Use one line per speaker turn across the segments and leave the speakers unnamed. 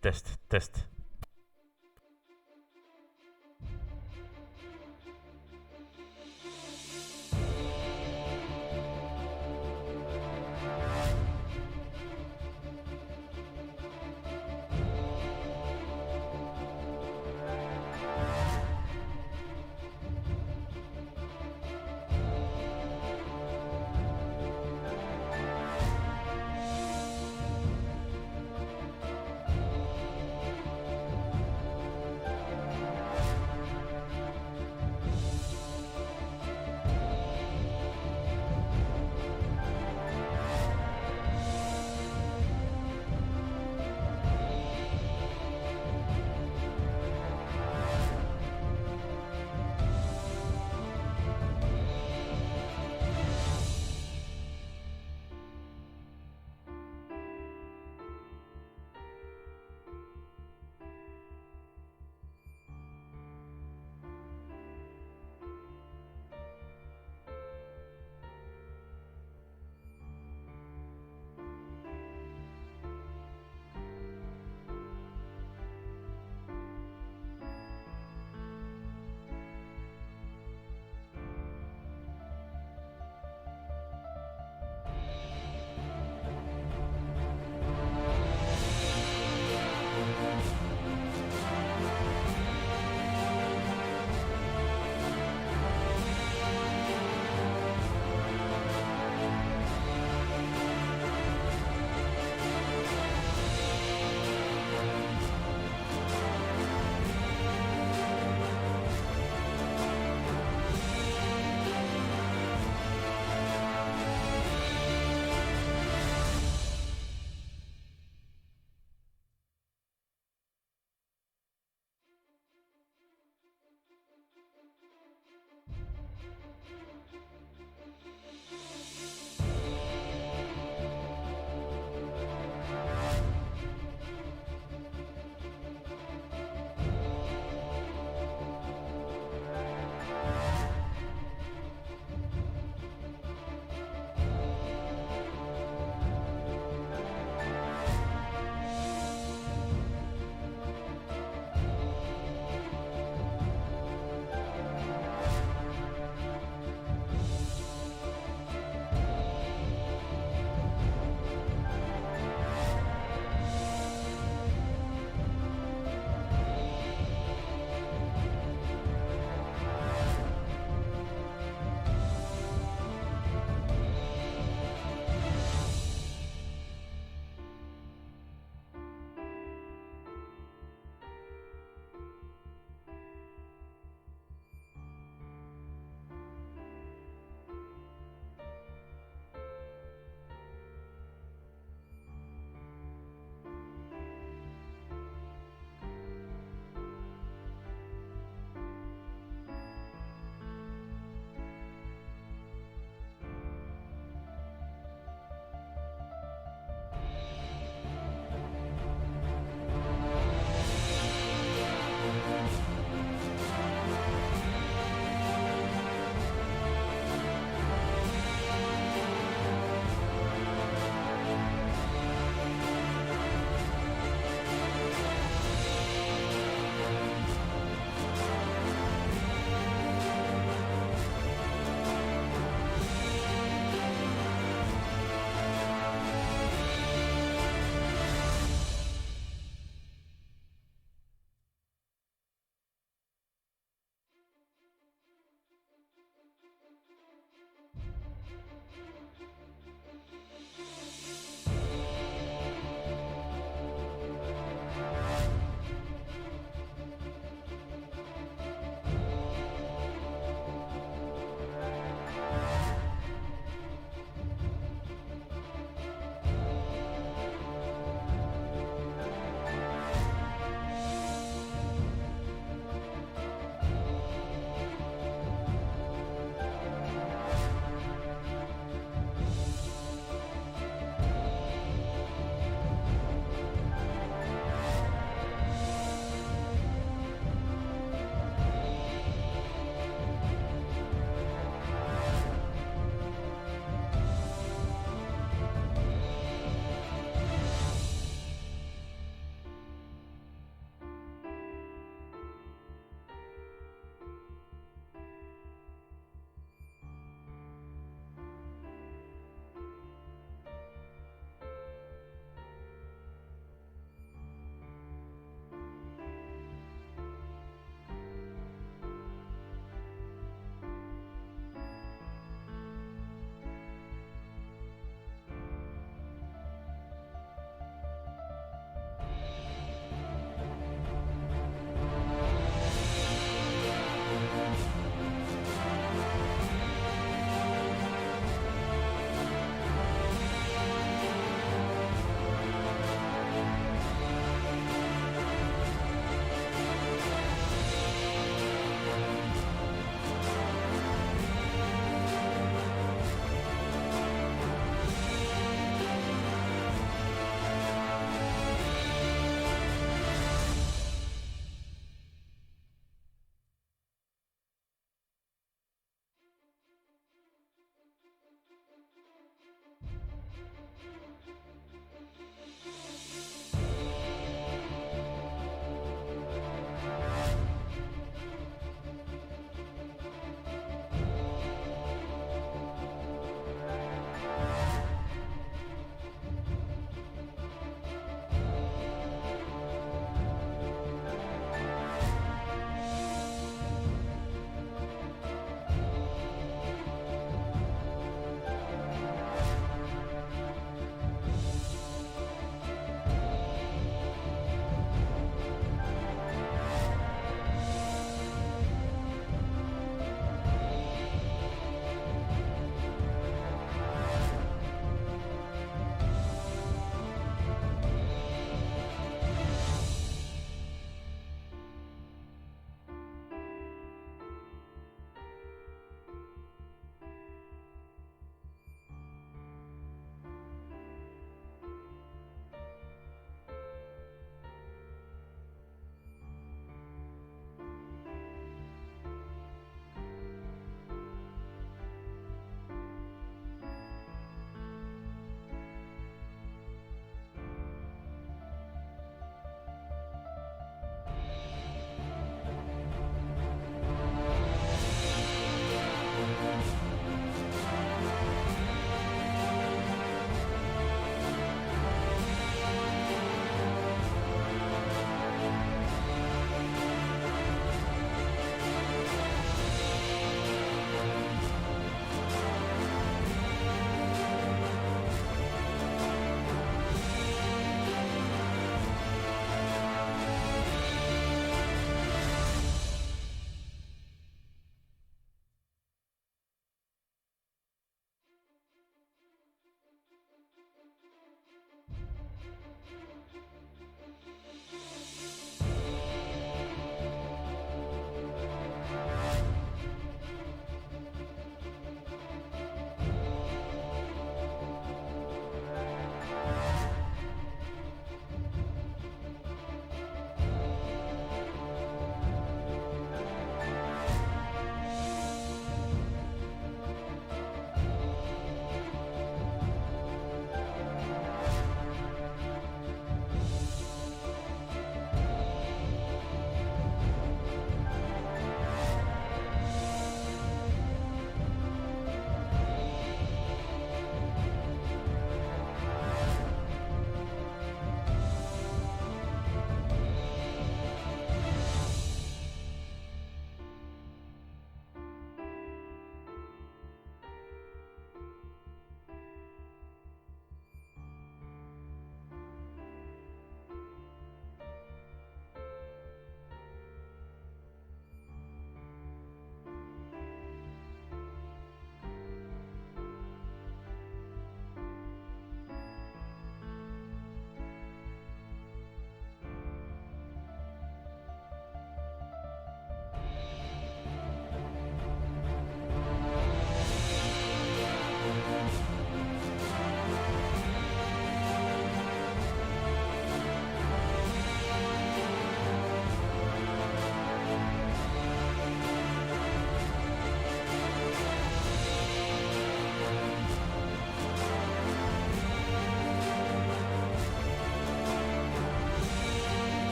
Test, test.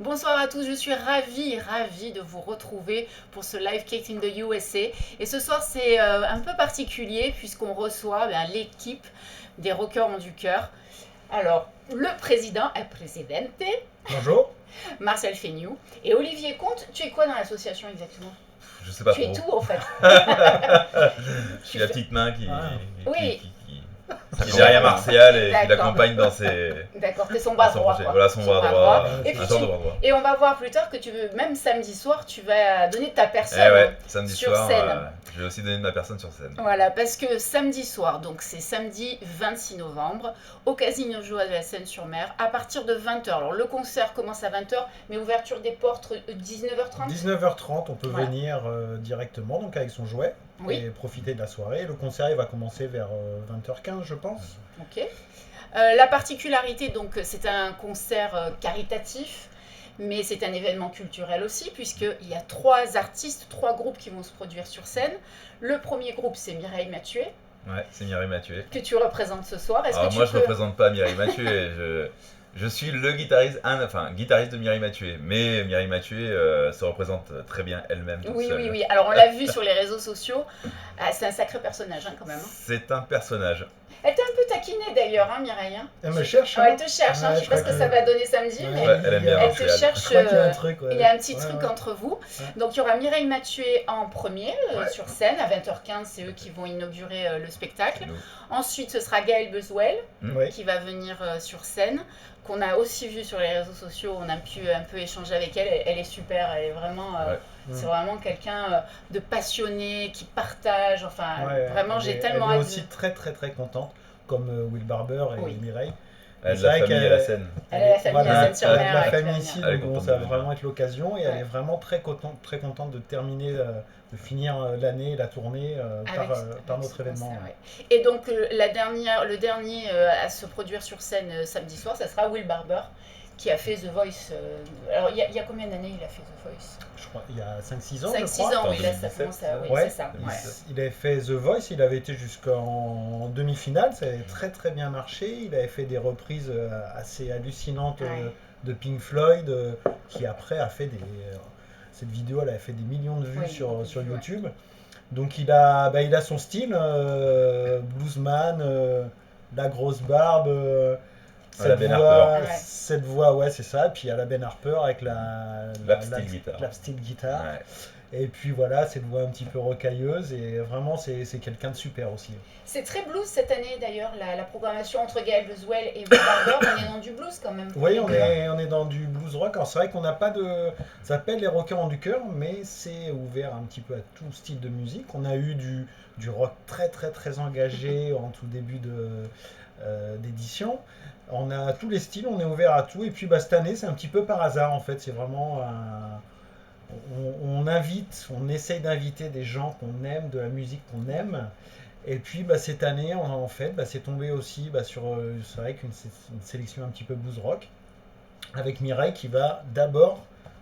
Bonsoir à tous, je suis ravie de vous retrouver pour ce live Kicked in the USA. Et ce soir, c'est un peu particulier puisqu'on reçoit l'équipe des Rockers ont du cœur. Alors, le président, el presidente,
Bonjour.
Marcel Feignoux, et Olivier Comte. Tu es quoi dans l'association exactement?
Je sais pas
Tu
trop.
es tout en fait.
Je suis la petite main qui
Oui.
qui derrière Martial et qui
D'accord.
l'accompagne dans ses
D'accord, t'es son
dans
bras
son
droit.
projet.
Quoi.
Voilà son bras droit.
Et,
Un
puis
genre de bras droit.
et on va voir plus tard que tu veux, même samedi soir, tu vas donner ta personne
Eh ouais, samedi
sur
soir,
scène.
je vais aussi donner de ma personne sur scène.
Voilà, parce que samedi soir, donc c'est samedi 26 novembre, au Casino Joie de la Seine-sur-Mer, à partir de 20h. Alors le concert commence à 20h, mais ouverture des portes 19h30.
19h30, on peut
Voilà.
venir directement donc avec son jouet
Oui.
et profiter de la soirée. Le concert il va commencer vers 20h15 je pense.
Ok. La particularité, donc, c'est un concert caritatif, mais c'est un événement culturel aussi, puisqu'il y a 3 artistes, 3 groupes qui vont se produire sur scène. Le premier groupe, c'est Mireille Mathieu,
Ouais, c'est Mireille Mathieu.
que tu représentes ce soir. Est-ce
Alors
que
moi
tu
je représente pas Mireille Mathieu, je suis le guitariste, guitariste de Mireille Mathieu, mais Mireille Mathieu se représente très bien elle-même toute
Oui,
seule.
oui, oui. Alors, on l'a vu sur les réseaux sociaux. Ah, c'est un sacré personnage, quand même.
C'est un personnage.
Elle t'a un peu taquinée, d'ailleurs, Mireille.
Elle me cherche.
Ouais, elle te cherche.
Ouais,
je sais pas ce que ça va donner samedi, mais
Ouais, elle aime bien
elle
Martial.
te cherche.
Je crois qu'il y a un truc.
Il y a un petit truc
Ouais.
entre vous. Donc, il y aura Mireille Mathieu en premier
Ouais.
sur scène. À 20h15, c'est eux qui vont inaugurer le spectacle.
C'est nous.
Ensuite, ce sera Gaëlle Bezuel
Ouais.
qui va venir sur scène, qu'on a aussi vu sur les réseaux sociaux. On a pu un peu échanger avec elle. Elle est super. Elle est vraiment.
Ouais.
C'est vraiment quelqu'un de passionné, qui partage. Enfin,
Ouais,
vraiment, j'ai tellement
Elle est
hâte.
aussi très très très contente comme Will Barber et
Oui.
Mireille.
Elle a de
C'est
la
vrai
famille
qu'elle-
à la scène.
Elle a la famille
Voilà,
à Seine-sur-Mer.
elle a la
avec
famille
la
ici,
Elle est
donc bon,
contente
ça
de
va
venir.
vraiment être l'occasion et elle
Ouais.
est vraiment très contente de terminer, de finir l'année, la tournée par notre événement.
concert, ouais. Et donc le dernier à se produire sur scène samedi soir, ça sera Will Barber qui a fait The Voice. Alors il y a combien d'années il a fait The Voice?
Je crois il y a 5-6 ans,
5-6
je crois.
ans,
En
oui, là ça
2017,
commence à. Oui,
ouais.
c'est ça. Ouais.
Il avait fait The Voice, il avait été jusqu'en demi-finale, ça avait très très bien marché. Il avait fait des reprises assez hallucinantes
Ouais.
de Pink Floyd, qui après a fait cette vidéo, elle a fait des millions de vues
Ouais,
sur
ouais.
YouTube. Donc il a son style, bluesman, la grosse barbe,
À la Ben Harper.
Ouais.
cette voix, ouais c'est ça. Puis il y a la Ben Harper avec la
Lap-steel guitar.
lap-steel guitar.
Ouais.
Et puis voilà, cette voix un petit peu rocailleuse et vraiment c'est quelqu'un de super aussi.
C'est très blues cette année d'ailleurs, la programmation entre Gaël Bezuel et Will Barber. On est dans du blues quand même.
Oui, on est dans du blues rock. Alors c'est vrai qu'on n'a pas de... Ça s'appelle les Rockers ont du cœur, mais c'est ouvert un petit peu à tout style de musique. On a eu du rock très très très engagé en tout début d'édition. On a tous les styles, on est ouvert à tout. Et puis cette année, c'est un petit peu par hasard en fait. C'est vraiment on essaye d'inviter des gens qu'on aime, de la musique qu'on aime. Et puis cette année, en fait, c'est tombé aussi sur, c'est vrai qu'une sélection un petit peu blues rock, avec Mireille qui va d'abord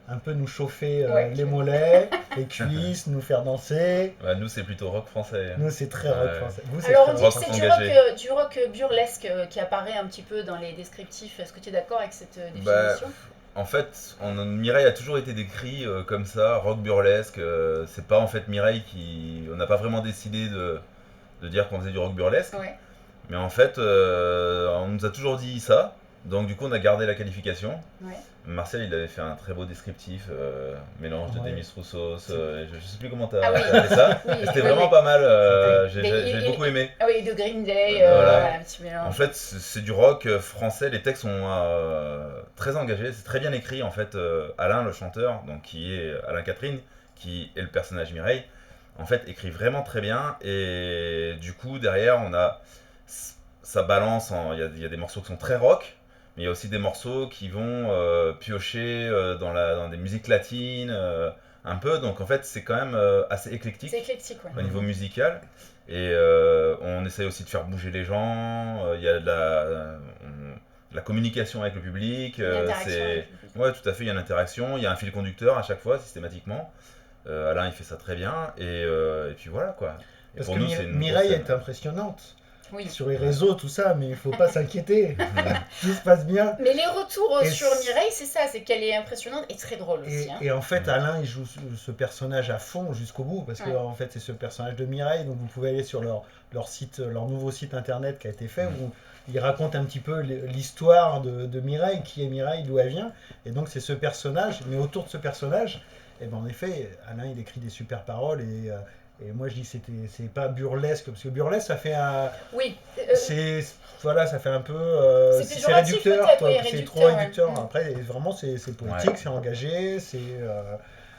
un peu nous chauffer
Ouais.
les mollets, les cuisses, nous faire danser.
Bah, nous c'est plutôt rock français.
Nous, c'est très rock
Ouais.
français. Vous, c'est
Alors on
très
dit
rock
que c'est
engagé.
du rock burlesque qui apparaît un petit peu dans les descriptifs. Est-ce que tu es d'accord avec cette
Bah,
définition?
En fait, Mireille a toujours été décrit comme ça, rock burlesque. C'est pas en fait Mireille qui. On n'a pas vraiment décidé de dire qu'on faisait du rock burlesque.
Ouais.
Mais en fait, on nous a toujours dit ça. Donc du coup, on a gardé la qualification.
Ouais.
Marcel, il avait fait un très beau descriptif, mélange de
Ouais.
Demis Roussos. Je sais plus comment t'as
Ah oui.
t'as fait ça.
Oui,
C'était
oui,
vraiment
oui.
pas mal.
Mais
J'ai beaucoup aimé.
Ah oui, de Green Day,
Voilà.
voilà, un petit mélange.
En fait, c'est du rock français. Les textes sont très engagés. C'est très bien écrit. En fait, Alain, le chanteur, donc qui est Alain Catherine, qui est le personnage Mireille, en fait, écrit vraiment très bien. Et du coup, derrière, on a ça balance. Il y a des morceaux qui sont très rock, mais il y a aussi des morceaux qui vont piocher dans des musiques latines, un peu. Donc, en fait, c'est quand même assez éclectique
C'est éclectique, ouais.
au niveau musical. Et on essaie aussi de faire bouger les gens. Il y a de la communication avec le public.
Une interaction avec le public.
Ouais, tout à fait, il y a une interaction. Il y a un fil conducteur à chaque fois, systématiquement. Alain, il fait ça très bien. Et puis voilà, quoi. Et
Parce
pour
que
nous, c'est une
Mireille
grosse
est
scène.
impressionnante.
Oui.
sur les réseaux, tout ça, mais il faut pas s'inquiéter. Tout se passe bien.
Mais les retours
Et
sur Mireille, c'est ça, c'est qu'elle est impressionnante et très drôle aussi. Hein.
Et en fait, Alain, il joue ce personnage à fond jusqu'au bout, parce que en fait, c'est ce personnage de Mireille. Donc, vous pouvez aller sur leur site, leur nouveau site internet qui a été fait, où il raconte un petit peu l'histoire de Mireille, qui est Mireille, d'où elle vient. Et donc, c'est ce personnage, mais autour de ce personnage, et ben, en effet, Alain, il écrit des super paroles et moi je dis c'est pas burlesque, parce que burlesque ça fait un.
Oui.
Voilà, ça fait un peu.
C'est
réducteur,
peut-être,
quoi,
oui,
c'est
réducteur,
trop réducteur.
ouais.
Après, vraiment, c'est poétique, c'est engagé, c'est.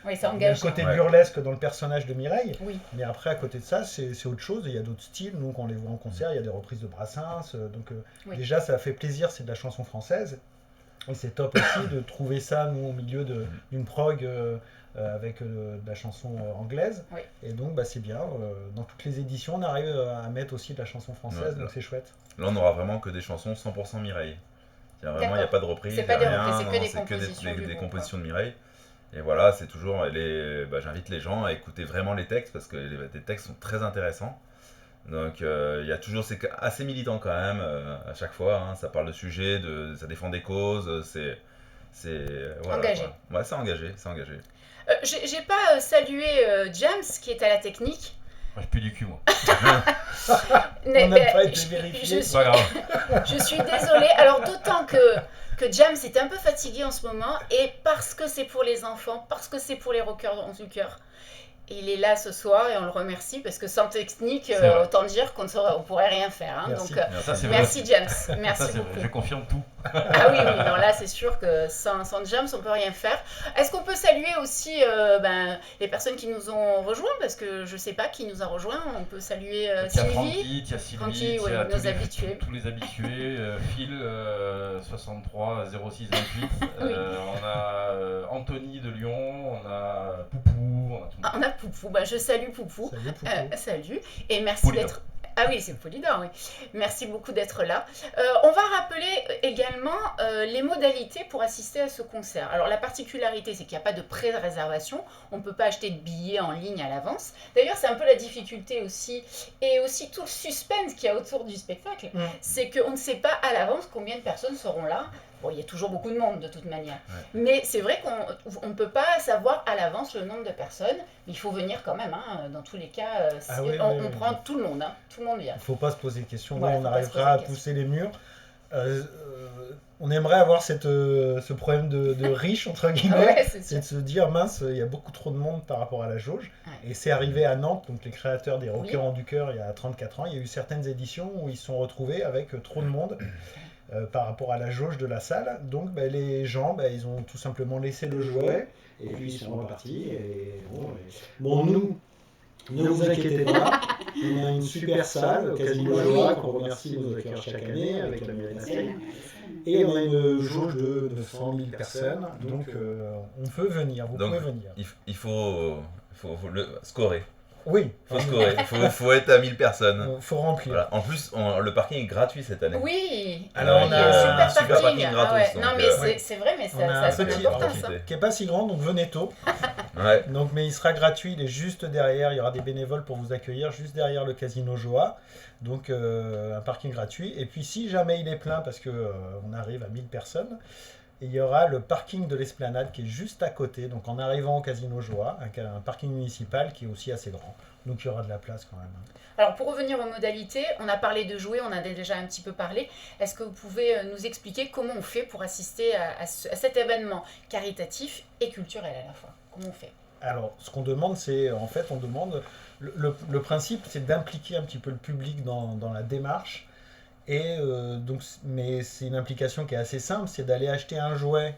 Oui, c'est
Il y a
engagé.
le côté
Ouais.
burlesque dans le personnage de Mireille,
Oui.
mais après, à côté de ça, c'est autre chose. Il y a d'autres styles. Donc, on les voit en concert, il y a des reprises de Brassens. Donc,
Oui.
déjà, ça fait plaisir, c'est de la chanson française. Et c'est top aussi de trouver ça, nous, au milieu d'une prog avec de la chanson anglaise.
Oui.
Et donc, bah, c'est bien. Dans toutes les éditions, on arrive à mettre aussi de la chanson française,
Ouais,
donc c'est chouette.
Là, on n'aura vraiment que des chansons 100% Mireille. Vraiment, il n'y a pas de reprise,
C'est
il
pas
n'y a
des
rien,
reprises, c'est que
non,
des
c'est que
compositions du
des
groupe,
compositions de Mireille. Et voilà, c'est toujours. J'invite les gens à écouter vraiment les textes parce que les textes sont très intéressants. Donc il y a toujours, c'est assez militant quand même à chaque fois. Hein, ça parle de sujets, ça défend des causes, voilà,
Engagé.
voilà. Ouais, c'est engagé, c'est engagé.
J'ai pas salué James qui est à la technique.
Moi, je pue du cul, moi.
On n'a pas été vérifié.
C'est pas grave.
Je suis désolée. Alors d'autant que James est un peu fatigué en ce moment et parce que c'est pour les enfants, parce que c'est pour les rockers du cœur. Il est là ce soir et on le remercie parce que sans technique,
C'est vrai.
autant dire qu'on ne pourrait rien faire. Hein.
Merci.
Donc,
Ça, c'est
merci James,
Ça,
merci
c'est vrai.
beaucoup.
Je confirme tout.
Ah oui, oui, non, là c'est sûr que sans James on peut rien faire. Est-ce qu'on peut saluer aussi les personnes qui nous ont rejoints? Parce que je sais pas qui nous a rejoints. On peut saluer
Il y a
Sylvie.
Francky, il y a
Francky,
Sylvie,
oui,
il y a
nos habitués.
tous les habitués. Phil, 63 06 28.
Oui.
On a Anthony de Lyon, on a Poupou, on a tout le
Ah,
monde.
on a Poupou. Bah, je salue Poupou.
Salut, Poupou.
Salut et merci
Polydor.
d'être. Ah oui, c'est Polydor, oui. Merci beaucoup d'être là. On va rappeler également les modalités pour assister à ce concert. Alors la particularité, c'est qu'il n'y a pas de pré-réservation. On ne peut pas acheter de billets en ligne à l'avance. D'ailleurs, c'est un peu la difficulté aussi, et aussi tout le suspense qu'il y a autour du spectacle. C'est qu'on ne sait pas à l'avance combien de personnes seront là. Bon, il y a toujours beaucoup de monde de toute manière.
Ouais.
Mais c'est vrai qu'on ne peut pas savoir à l'avance le nombre de personnes. Mais il faut venir quand même. Hein. Dans tous les cas, on prend tout le monde. Hein. Tout le monde vient.
Il ne faut pas se poser de questions.
Voilà,
Nous, on
faut pas se
arrivera à
poser de
pousser les murs. On aimerait avoir ce problème de riche, entre guillemets.
Ouais, c'est
C'est
sûr.
de se dire, mince, il y a beaucoup trop de monde par rapport à la jauge.
Ouais.
Et c'est arrivé à Nantes, donc les créateurs des Rockers
Oui.
du Cœur, il y a 34 ans. Il y a eu certaines éditions où ils se sont retrouvés avec trop de monde par rapport à la jauge de la salle. Donc les gens, ils ont tout simplement laissé le jouet et puis ils sont repartis. Et bon, nous, ne vous inquiétez pas, on a une super salle au Casino Joie qu'on remercie nos accueilleurs chaque année avec la mairie de la Seine. Et on a une jauge de 900 000 personnes, donc on peut venir, vous
Donc,
pouvez venir.
Il faut le scorer.
Oui,
Il faut scorer. Faut être à 1000 personnes.
faut remplir.
Voilà. En plus, le parking est gratuit cette année.
Oui.
Alors,
il y
on
a
a
un super parking.
gratos,
Ah ouais.
donc,
Non, mais
ouais.
c'est vrai, mais
On a
ça
un
sonne
petit
important
parking.
ça.
qui n'est pas si grand, donc venez tôt.
Ouais.
Donc, mais il sera gratuit, il est juste derrière, il y aura des bénévoles pour vous accueillir, juste derrière le Casino Joa. Donc un parking gratuit. Et puis si jamais il est plein, parce qu'on arrive à 1000 personnes, il y aura le parking de l'Esplanade qui est juste à côté, donc en arrivant au Casino Joa, un parking municipal qui est aussi assez grand. Donc il y aura de la place quand même.
Alors pour revenir aux modalités, on a parlé de jouer, on a déjà un petit peu parlé. Est-ce que vous pouvez nous expliquer comment on fait pour assister à cet événement caritatif et culturel à la fois? Comment on fait?
Alors, ce qu'on demande, c'est, en fait, on demande, le principe, c'est d'impliquer un petit peu le public dans la démarche. Et donc, mais c'est une implication qui est assez simple, c'est d'aller acheter un jouet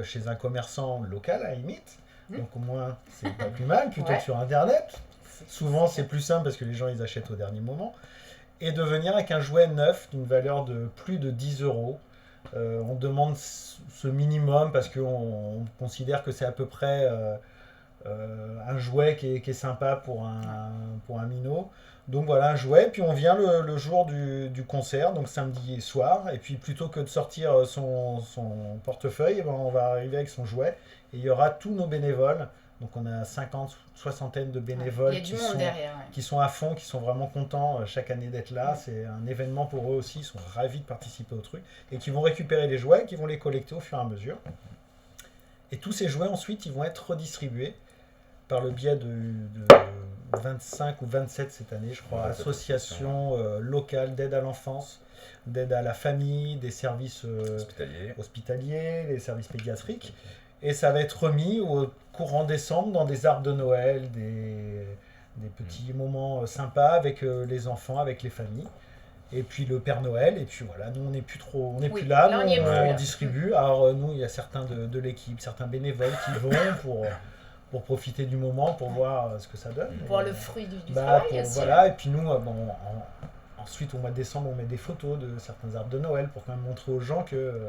chez un commerçant local, à la limite. Donc, au moins, c'est pas plus mal, plutôt
Ouais.
que sur Internet. Souvent, c'est plus simple parce que les gens, ils achètent au dernier moment. Et de venir avec un jouet neuf d'une valeur de plus de 10 euros. On demande ce minimum parce qu'on considère que c'est à peu près un jouet qui est sympa pour un minot. Donc voilà, un jouet. Puis on vient le jour du concert, donc samedi soir. Et puis plutôt que de sortir son portefeuille, on va arriver avec son jouet. Et il y aura tous nos bénévoles Donc on a 50, soixantaine de bénévoles
Il y a du monde derrière. Ouais.
qui sont à fond, qui sont vraiment contents chaque année d'être là. C'est un événement pour eux aussi, ils sont ravis de participer au truc. Et qui vont récupérer les jouets, qui vont les collecter au fur et à mesure. Et tous ces jouets ensuite, ils vont être redistribués par le biais de 25 ou 27 cette année, je crois, associations locales d'aide à l'enfance, d'aide à la famille, des services hospitaliers, des services pédiatriques. Et ça va être remis au courant décembre dans des arbres de Noël, des petits moments sympas avec les enfants, avec les familles. Et puis le Père Noël, et puis voilà, nous on n'est plus plus là, nous, on distribue. Alors nous, il y a certains de l'équipe, certains bénévoles qui vont pour profiter du moment, pour voir ce que ça donne.
Voir le fruit du travail aussi.
Voilà, et puis nous, ensuite au mois de décembre, on met des photos de certains arbres de Noël pour quand même montrer aux gens que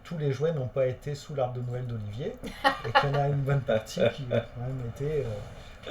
tous les jouets n'ont pas été sous l'arbre de Noël d'Olivier et qu'il y en a une bonne partie qui a quand même été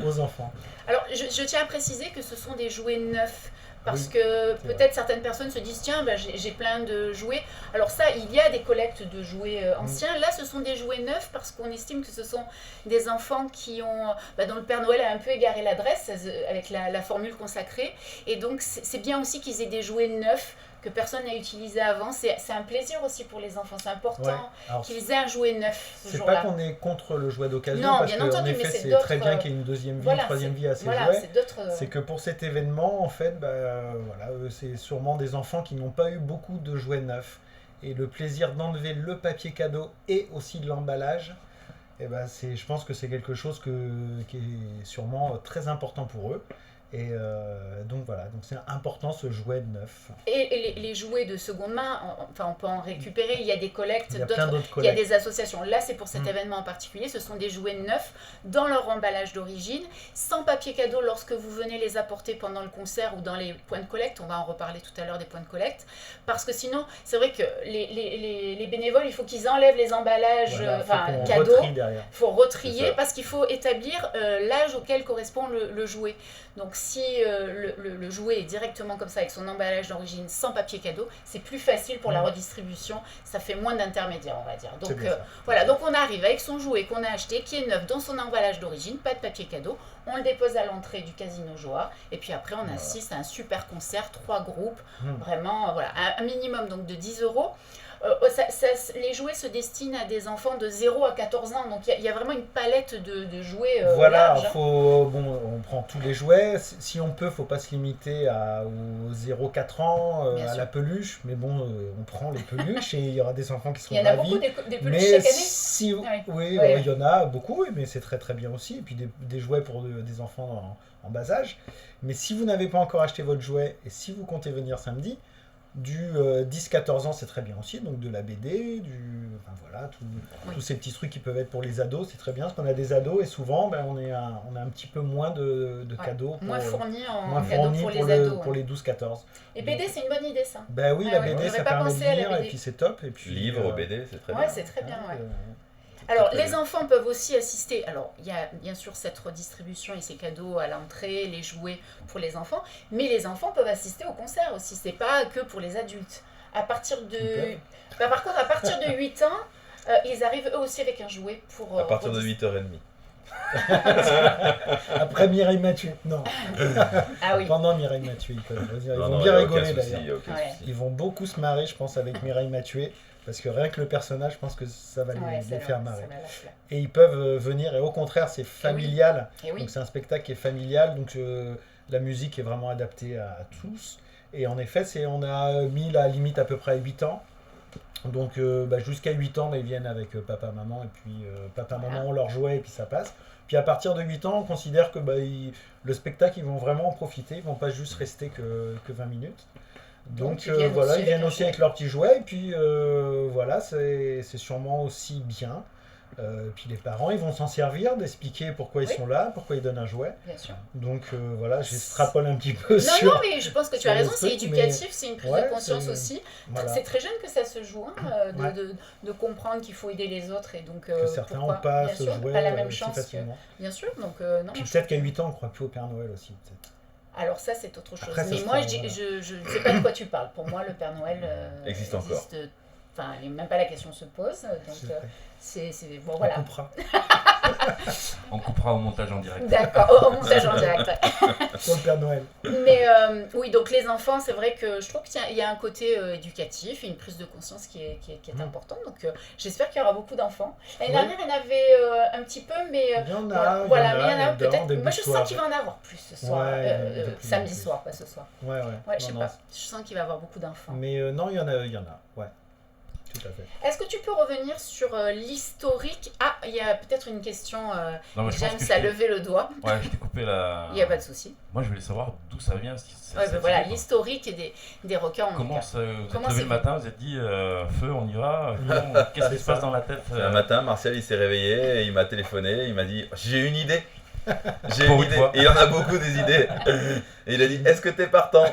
aux enfants.
Alors, je tiens à préciser que ce sont des jouets neufs. Parce que peut-être certaines personnes se disent tiens, j'ai plein de jouets. Alors ça, il y a des collectes de jouets anciens. Là, ce sont des jouets neufs parce qu'on estime que ce sont des enfants qui ont, dont le Père Noël a un peu égaré l'adresse avec la formule consacrée. Et donc, c'est bien aussi qu'ils aient des jouets neufs que personne n'a utilisé avant. C'est un plaisir aussi pour les enfants. C'est important qu'ils aient un jouet neuf ce jour-là.
C'est pas qu'on est contre le jouet d'occasion,
non,
parce
bien
qu'en
entendu,
effet,
mais
c'est très bien qu'il y ait une deuxième vie, une troisième vie à ces jouets. C'est que pour cet événement, en fait, c'est sûrement des enfants qui n'ont pas eu beaucoup de jouets neufs. Et le plaisir d'enlever le papier cadeau et aussi de l'emballage, je pense que c'est quelque chose qui est sûrement très important pour eux. Et donc voilà, donc c'est important ce jouet neuf.
Et les jouets de seconde main, on peut en récupérer, il y a des collectes,
il y a plein d'autres
collectes. Il y a des associations. Là, c'est pour cet événement en particulier, ce sont des jouets neufs dans leur emballage d'origine, sans papier cadeau lorsque vous venez les apporter pendant le concert ou dans les points de collecte. On va en reparler tout à l'heure des points de collecte. Parce que sinon, c'est vrai que les bénévoles, il faut qu'ils enlèvent les emballages cadeaux. Il faut retrier parce qu'il faut établir l'âge auquel correspond le jouet. Donc si le jouet est directement comme ça avec son emballage d'origine sans papier cadeau, c'est plus facile pour la redistribution, ça fait moins d'intermédiaires on va dire. Donc voilà, donc on arrive avec son jouet qu'on a acheté, qui est neuf dans son emballage d'origine, pas de papier cadeau, on le dépose à l'entrée du Casino Joie et puis après on assiste à un super concert, 3 groupes, vraiment un minimum donc de 10 €. Les jouets se destinent à des enfants de 0 à 14 ans, donc il y a vraiment une palette de jouets large.
On prend tous les jouets, si on peut, faut pas se limiter aux 0-4 ans, à la peluche, mais on prend les peluches et il y aura des enfants qui seront ravis.
Il y en a beaucoup des peluches chaque année
il y en a beaucoup, mais c'est très très bien aussi, et puis des jouets pour des enfants en bas âge. Mais si vous n'avez pas encore acheté votre jouet, et si vous comptez venir samedi, du 10-14 ans, c'est très bien aussi, donc de la BD, tous ces petits trucs qui peuvent être pour les ados, c'est très bien, parce qu'on a des ados et souvent on a un petit peu moins de cadeaux.
Moins fournis en cadeaux pour les ados.
Pour les 12-14.
Et BD, c'est une bonne idée ça.
La BD, ça permet de lire, et puis c'est top. Et puis,
livre, BD, c'est très bien.
Ouais, c'est très bien, Alors, les enfants peuvent aussi assister. Alors, il y a bien sûr cette redistribution et ces cadeaux à l'entrée, les jouets pour les enfants, mais les enfants peuvent assister au concert aussi. C'est pas que pour les adultes. Par contre, à partir de 8 ans, ils arrivent eux aussi avec un jouet pour.
À partir de 8h30.
Après Mireille Mathieu, non.
Oui.
Pendant Mireille Mathieu, ils vont bien rigoler d'ailleurs.
Souci.
Ils vont beaucoup se marrer, je pense, avec Mireille Mathieu. Parce que rien que le personnage, je pense que ça va les faire marrer. Et ils peuvent venir, et au contraire, c'est familial. Donc c'est un spectacle qui est familial, donc la musique est vraiment adaptée à tous. Et en effet, on a mis la limite à peu près à 8 ans. Donc jusqu'à 8 ans, ils viennent avec papa, maman, et puis papa, maman ont leur jouet, et puis ça passe. Puis à partir de 8 ans, on considère que le spectacle, ils vont vraiment en profiter, ils vont pas juste rester que 20 minutes. Donc ils viennent aussi avec leurs petits jouets, et puis c'est sûrement aussi bien. Puis les parents, ils vont s'en servir, d'expliquer pourquoi ils sont là, pourquoi ils donnent un jouet.
Bien sûr.
Donc j'extrapole un petit peu sur...
Non, mais je pense que tu as raison, c'est éducatif, c'est une prise de conscience aussi.
Voilà.
C'est très jeune que ça se joue, de comprendre qu'il faut aider les autres. Et donc,
que certains n'ont pas ce jouet
pas la même chance
facilement.
Bien sûr. Donc,
puis peut-être qu'à 8 ans, on ne croit plus au Père Noël aussi, peut-être.
Alors ça, c'est autre chose.
Après,
mais moi, je ne sais pas de quoi tu parles. Pour moi, le Père Noël
existe encore.
Enfin, même pas la question se pose. Donc, c'est bon, voilà.
On coupera.
On coupera au montage en direct.
D'accord, au montage en direct. Ouais.
Pour le Père Noël.
Mais oui, donc les enfants, c'est vrai que je trouve qu'il y a un côté éducatif et une prise de conscience qui est importante. Donc j'espère qu'il y aura beaucoup d'enfants. L'année dernière, il y en avait un petit peu, mais
Il y en a,
voilà, mais il y en a
dedans,
peut-être.
début
Moi,
de
je
soirée.
sens qu'il va en avoir plus ce soir,
Ouais,
samedi soir, pas ce soir.
Ouais.
Ouais, je sais
Non,
pas. Je sens qu'il va y avoir beaucoup d'enfants.
Mais non, il y en a, ouais. Tout à fait.
Est-ce que tu peux revenir sur l'historique? Ah, il y a peut-être une question.
Non, mais je pense
James
que
a levé le doigt.
Ouais, je t'ai coupé la.
Il n'y a pas de souci.
Moi, je voulais savoir d'où ça vient.
Ouais, ben voilà, l'historique des rockers en
Comment
tout cas.
ça, vous
Comment
êtes levé
c'est
le matin, vous êtes dit feu, on y va. Qu'est-ce qui se passe dans la tête
Un matin, Martial il s'est réveillé, et il m'a téléphoné, il m'a dit j'ai une idée. J'ai
Pour
une
une
idée.
fois.
Et il en a beaucoup des idées. Et il a dit est-ce que t'es partant?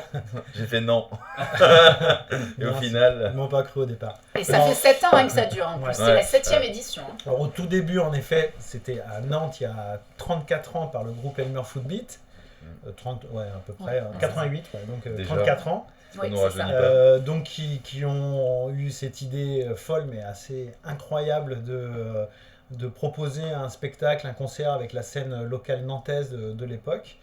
J'ai fait non. Et au
Non,
final.
Ils m'ont pas cru au départ.
Et ça
Non.
fait 7 ans que ça dure en plus.
Ouais.
C'est la 7e édition. Hein.
Alors, au tout début, en effet, c'était à Nantes il y a 34 ans par le groupe Elmer Footbeat. 30, ouais, à peu près.
Ouais,
88, ouais, donc
Déjà.
34 ans.
Oui,
nous
c'est
rajeunit
ça.
pas.
Donc qui ont eu cette idée folle mais assez incroyable de proposer un spectacle, un concert avec la scène locale nantaise de l'époque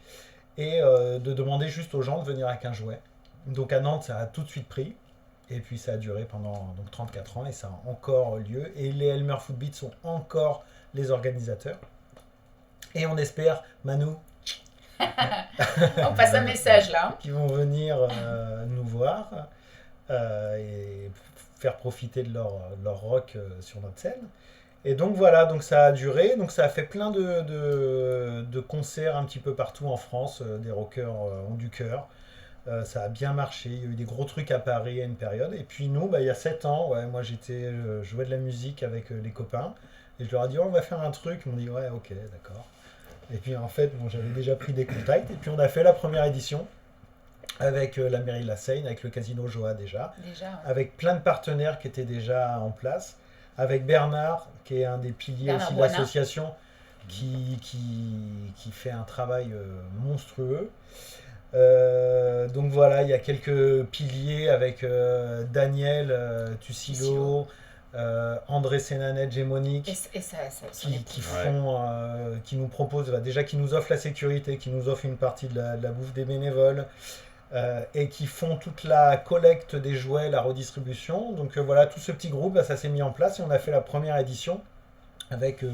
et de demander juste aux gens de venir avec un jouet. Donc à Nantes, ça a tout de suite pris. Et puis ça a duré pendant donc, 34 ans et ça a encore lieu. Et les Elmer Footbeat sont encore les organisateurs. Et on espère, Manu,
On passe un message là.
qui vont venir nous voir et faire profiter de leur rock sur notre scène. Et donc voilà, donc ça a duré, donc ça a fait plein de concerts un petit peu partout en France, des rockers ont du cœur. Ça a bien marché, il y a eu des gros trucs à Paris à une période. Et puis nous, il y a 7 ans, ouais, moi je jouais de la musique avec les copains. Et je leur ai dit, on va faire un truc. Ils m'ont dit, ouais, ok, d'accord. Et puis en fait, bon, j'avais déjà pris des contacts. Et puis on a fait la première édition avec la mairie de la Seine, avec le casino Joa déjà.
Déjà. Ouais.
Avec plein de partenaires qui étaient déjà en place. Avec Bernard, qui est un des piliers
Bernard
aussi de
Boina.
l'association, qui fait un travail monstrueux. Donc voilà, il y a quelques piliers avec Daniel Tussilo, André Sénanet, Gémonique,
Et ça
qui nous proposent, déjà qui nous offrent la sécurité, qui nous offrent une partie de la bouffe des bénévoles, et qui font toute la collecte des jouets, la redistribution. Donc voilà, tout ce petit groupe, ça s'est mis en place et on a fait la première édition avec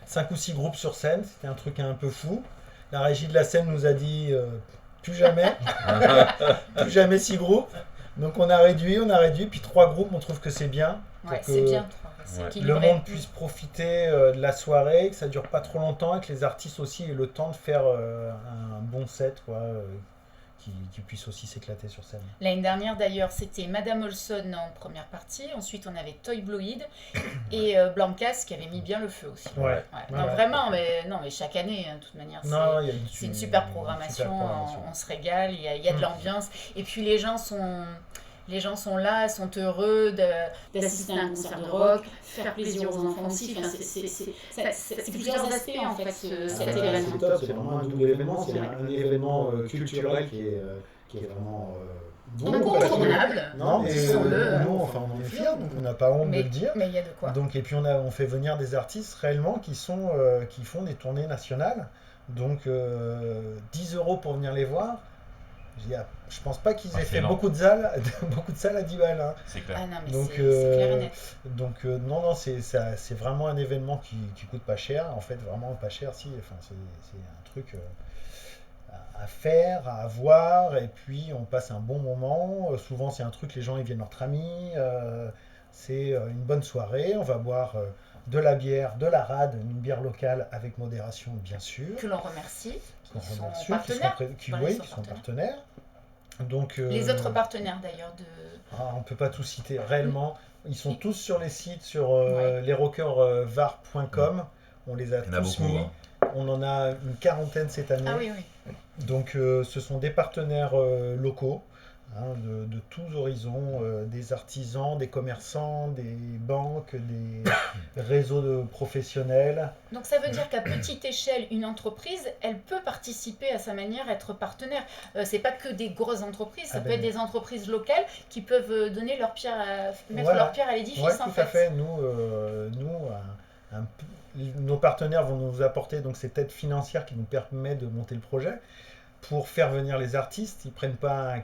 5 ou 6 groupes sur scène. C'était un truc un peu fou. La régie de la scène nous a dit plus jamais, plus jamais 6 groupes. Donc on a réduit, puis 3 groupes, on trouve que c'est bien.
Ouais,
pour
c'est
que
bien. C'est
ouais.
le
équilibré.
monde puisse profiter de la soirée, que ça dure pas trop longtemps et que les artistes aussi aient le temps de faire un bon set, quoi, qui puissent aussi s'éclater sur scène.
L'année dernière d'ailleurs, c'était Madame Olson en première partie. Ensuite, on avait Toy Bloid et Blancas qui avait mis bien le feu aussi.
Ouais.
Ouais. Non,
Ouais.
vraiment, mais chaque année, hein, de toute manière,
Non, il y a
c'est une super programmation. On se régale, il y a de l'ambiance. Et puis les gens sont là, sont heureux d'assister à un concert de rock, faire plaisir aux enfants aussi. Enfin, c'est plusieurs aspects en fait cet événement.
C'est top, c'est vraiment un double événement, c'est un événement culturel qui est vraiment bon.
Incontournable.
Non, mais
Disons-le.
nous, enfin, on en est fiers, donc on n'a pas honte de le dire.
Mais il y a de quoi.
Donc, et puis on fait venir des artistes réellement qui font des tournées nationales. Donc 10 € pour venir les voir. Je pense pas qu'ils aient fait
énorme.
beaucoup de salles à 10 balles. Hein.
C'est clair.
Ah non, mais
Donc,
c'est clair et net.
Donc non, c'est vraiment un événement qui coûte pas cher. En fait, vraiment pas cher, si. Enfin, c'est un truc à faire, à avoir, et puis on passe un bon moment. Souvent, c'est un truc, les gens ils viennent entre amis. C'est une bonne soirée. On va boire de la bière, de la rade, une bière locale avec modération, bien sûr.
Que l'on remercie.
Qu'on
Qui sont
remercie,
partenaires.
qui
Voilà,
sont partenaires. Donc,
Les autres partenaires d'ailleurs de.
on peut pas tout citer réellement. Ils sont tous sur les sites, sur
Ouais.
lesrockersvar.com. On les a
Il y en a
tous
beaucoup.
mis.
Hein.
On en a une quarantaine cette année.
Ah oui, oui.
Donc ce sont des partenaires locaux, hein, de tous horizons, des artisans, des commerçants, des banques, des réseaux de professionnels.
Donc ça veut dire qu'à petite échelle, une entreprise, elle peut participer à sa manière, être partenaire. C'est pas que des grosses entreprises, ça
Ah
peut
ben,
être des entreprises locales qui peuvent donner leur pierre mettre
Voilà.
leur pierre à l'édifice
Ouais,
en
tout
fait.
à fait. Nous, nos partenaires vont nous apporter donc cette aide financière qui nous permet de monter le projet. Pour faire venir les artistes, ils ne prennent pas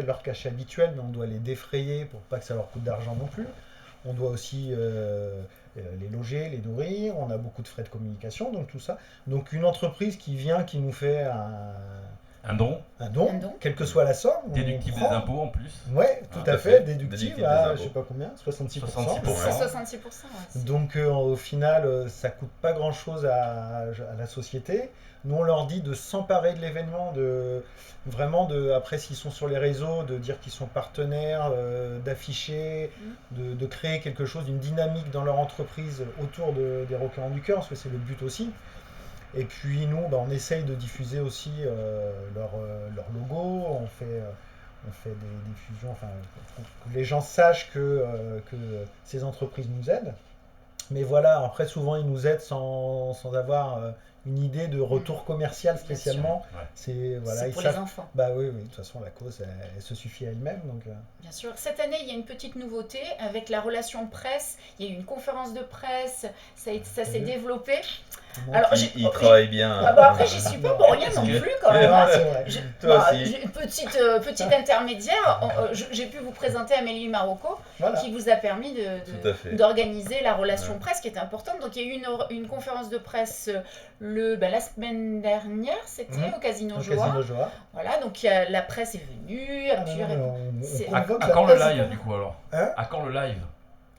leur cachet habituel, mais on doit les défrayer pour pas que ça leur coûte d'argent non plus. On doit aussi les loger, les nourrir, on a beaucoup de frais de communication, donc tout ça. Donc une entreprise qui vient, qui nous fait
Un don,
un don, quelle que soit la somme.
déductible des impôts en plus.
Ouais, tout à fait, déductible à, je sais pas combien, 66%.
66%.
66%. Ouais,
Donc au final, ça coûte pas grand-chose à la société. Nous, on leur dit de s'emparer de l'événement, après s'ils sont sur les réseaux, de dire qu'ils sont partenaires, d'afficher, de créer quelque chose, une dynamique dans leur entreprise autour des Rockers du Cœur, parce que c'est le but aussi. Et puis nous, on essaye de diffuser aussi leur logo, on fait des diffusions, enfin, que les gens sachent que ces entreprises nous aident. Mais voilà, après souvent ils nous aident sans avoir une idée de retour commercial spécialement.
Ouais.
c'est pour les enfants.
Bah oui, de toute façon la cause elle se suffit à elle-même. Donc,
Bien sûr. Cette année, il y a une petite nouveauté avec la relation presse. Il y a eu une conférence de presse, ça s'est développé. Alors,
il travaille bien.
Après, j'y suis pas pour rien non plus quand même.
Ah, c'est vrai.
Toi aussi.
J'ai une petite intermédiaire. J'ai pu vous présenter Amélie Marocco,
Voilà.
qui vous a permis
Tout à fait.
d'organiser la relation presse qui est importante. Donc il y a eu une conférence de presse la semaine dernière, c'était au Casino
Au
Joa.
Casino Joa.
Voilà, donc la presse est venue.
Ah,
C'est-
À
convoque
quand
la
le
presse.
live du coup alors
Hein
À quand le live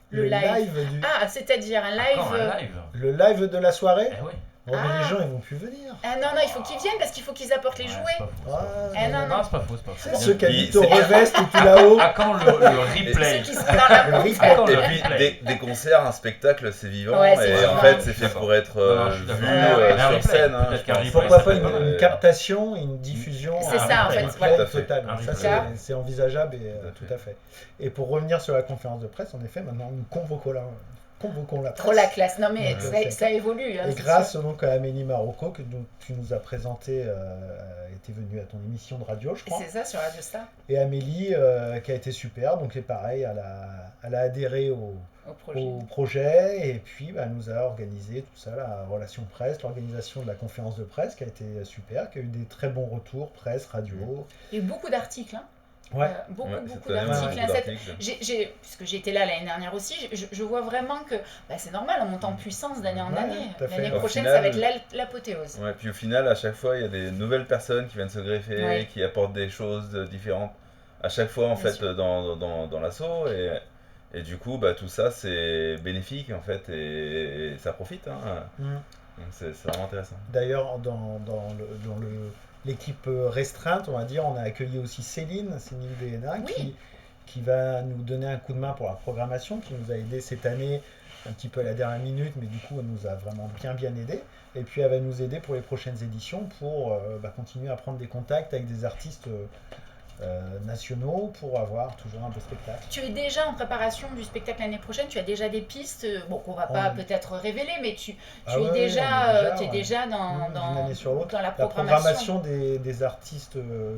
Le live.
du-
Ah, c'est-à-dire un
À
live.
quand un live
Le live de la soirée.
Eh oui.
Oh, mais
Ah.
les gens ils vont plus venir.
Ah non, il faut qu'ils viennent parce qu'il faut qu'ils apportent les
Ouais,
jouets.
c'est pas faux, c'est pas faux.
Ah,
non,
Non, c'est pas faux, c'est pas faux.
Ceux qui habitent
C'est-
au Revest tout là-haut.
À quand le replay
Ceux qui sont dans la
Le
porte.
replay.
À quand
Et
le
puis
replay
des concerts, un spectacle, c'est vivant.
Ouais, c'est
et
vivant.
en fait, c'est fait
D'accord.
pour être
Non, je suis
vu
d'accord.
Ouais,
un
sur
replay.
scène.
Peut-être
je
qu'un
pense.
replay,
Pourquoi
ça
pas
peut être-
une captation, une diffusion,
C'est
un
ça, en fait,
replay
voilà.
total.
Un
Ça,
replay.
c'est envisageable et
Tout à
tout à fait. Et pour revenir sur la conférence de presse, en effet, maintenant nous convoquons la presse.
Trop la classe. Non, mais
Ouais,
ça évolue. hein,
Et
c'est
grâce
sûr.
donc à Amélie Marocco, que donc, tu nous as présenté, était venue à ton émission de radio, je crois.
C'est ça sur Radio Star,
Et Amélie, qui a été super, donc c'est pareil, elle a adhéré
au projet.
au projet et puis elle nous a organisé tout ça, la relation presse, l'organisation de la conférence de presse qui a été super, qui a eu des très bons retours, presse, radio.
Il y a eu beaucoup d'articles. Hein.
Ouais.
Beaucoup
cette année,
d'articles.
beaucoup
Hein.
d'articles.
Puisque j'étais là l'année dernière aussi, je vois vraiment que c'est normal, on monte en puissance d'année en
Ouais,
année.
tout à fait.
L'année
Au
prochaine,
final-
ça va être l'apothéose.
Ouais, puis au final, à chaque fois, il y a des nouvelles personnes qui viennent se greffer,
Ouais.
qui apportent des choses différentes. À chaque fois, en
Bien
fait,
sûr.
dans l'assaut. Et du coup, tout ça, c'est bénéfique, en fait, et ça profite. Hein.
Mm.
Donc c'est vraiment intéressant.
D'ailleurs, dans l'équipe restreinte, on va dire, on a accueilli aussi Céline Béhéna,
Oui.
qui va nous donner un coup de main pour la programmation, qui nous a aidé cette année un petit peu à la dernière minute, mais du coup, elle nous a vraiment bien aidé. Et puis, elle va nous aider pour les prochaines éditions pour continuer à prendre des contacts avec des artistes nationaux pour avoir toujours un beau spectacle.
Tu es déjà en préparation du spectacle l'année prochaine, tu as déjà des pistes, qu'on va pas peut-être révéler, mais tu es
ouais,
déjà,
on est déjà, ouais.
dans
D'une année sur l'autre.
dans la
La
programmation.
programmation des artistes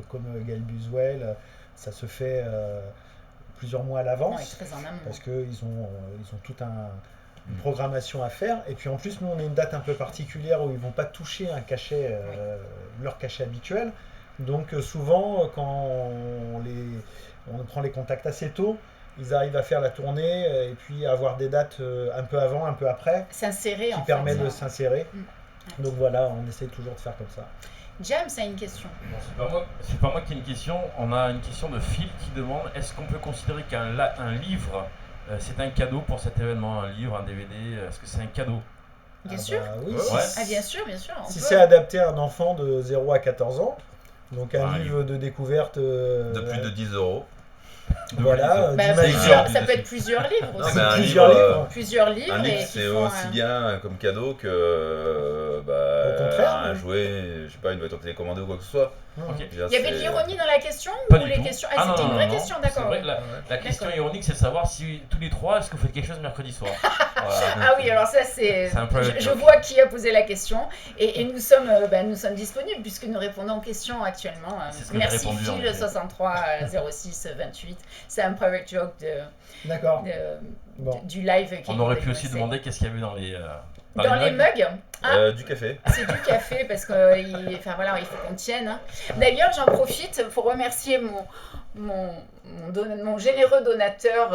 comme Gaël Buswell, ça se fait plusieurs mois à
Non,
l'avance.
et très en amont.
Parce qu'ils ont toute une programmation à faire. Et puis en plus, nous, on a une date un peu particulière où ils ne vont pas toucher un cachet, leur cachet habituel. Donc souvent, quand on prend les contacts assez tôt, ils arrivent à faire la tournée et puis à avoir des dates un peu avant, un peu après,
S'insérer
qui
en
permet
fait.
de s'insérer.
Mm.
Donc voilà, on essaie toujours de faire comme ça.
James a une question.
Non, c'est pas moi qui ai une question. On a une question de Phil qui demande est-ce qu'on peut considérer qu'un livre c'est un cadeau pour cet événement, un livre, un DVD, est-ce que c'est un cadeau?
Bien
Ah
sûr.
bah oui,
Ouais.
Ah bien sûr, bien sûr. on
si
peut.
c'est adapté à un enfant de 0 à 14 ans, donc un
Ah,
livre de découverte
De plus de 10 euros.
voilà,
Bah,
d'imaginaire.
ça peut être plusieurs livres
Non,
aussi.
mais un
Plusieurs
livre,
livres.
Plusieurs livres.
Un livre,
et qui
c'est
font
aussi
un-
bien comme cadeau que
Au contraire,
un
oui.
jouet, je sais pas, une voiture télécommandée ou quoi que ce soit.
Ok.
Je veux dire,
Il y avait de
c'est-
l'ironie dans la question
Pas
ou
du
les
tout.
questions
Ah,
c'était
non,
une vraie
non,
question,
c'est
d'accord.
vrai, la question
D'accord.
ironique, c'est de savoir si tous les trois, est-ce que vous faites quelque chose mercredi soir?
Ah oui, alors ça c'est...
C'est un private
Je
joke.
vois qui a posé la question et nous sommes disponibles puisque nous répondons aux questions actuellement.
C'est ce que j'ai
Merci
répondu, en
Phil,
effet.
63 06 28. C'est un private joke
D'accord.
de-
Bon.
du live.
On aurait pu aussi demander qu'est-ce qu'il y avait dans les.
Dans les mugs,
Du café.
c'est du café parce que enfin, voilà, il faut qu'on tienne. Hein. D'ailleurs, j'en profite pour remercier mon généreux donateur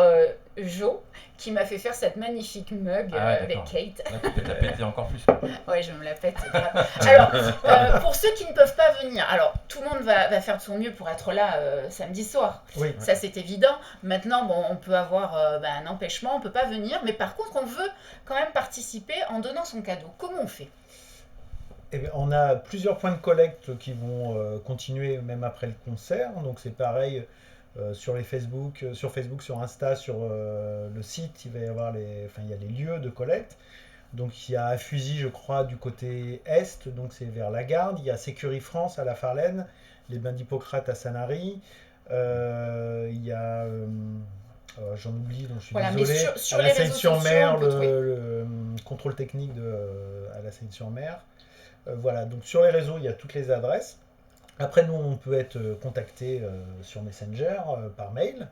Jo qui m'a fait faire cette magnifique mug
Ah ouais,
avec
d'accord.
Kate.
Là, tu peux te la péter encore plus.
Ouais, je me la pète. Alors, pour ceux qui ne peuvent pas venir, alors tout le monde va faire de son mieux pour être là samedi soir.
Oui.
Ça, c'est évident. Maintenant, bon, on peut avoir un empêchement, on peut pas venir, mais par contre, on veut quand même participer en donnant son cadeau. Comment on fait?
Eh bien, on a plusieurs points de collecte qui vont continuer même après le concert. Donc c'est pareil sur Facebook, sur Insta, sur le site, il va y avoir il y a les lieux de collecte. Donc il y a à Fusy, je crois, du côté est, donc c'est vers la Garde. Il y a Sécurie France à La Farlène, les Bains d'Hippocrate à Sanary. Il y a j'en oublie, donc je suis
Voilà, mais
désolé.
sur
À
les
la
réseaux
Seine-sur-Mer,
sociaux, on peut trouver.
le contrôle technique à la Seine-sur-Mer. Voilà, donc sur les réseaux, il y a toutes les adresses. Après, nous, on peut être contacté sur Messenger, par mail.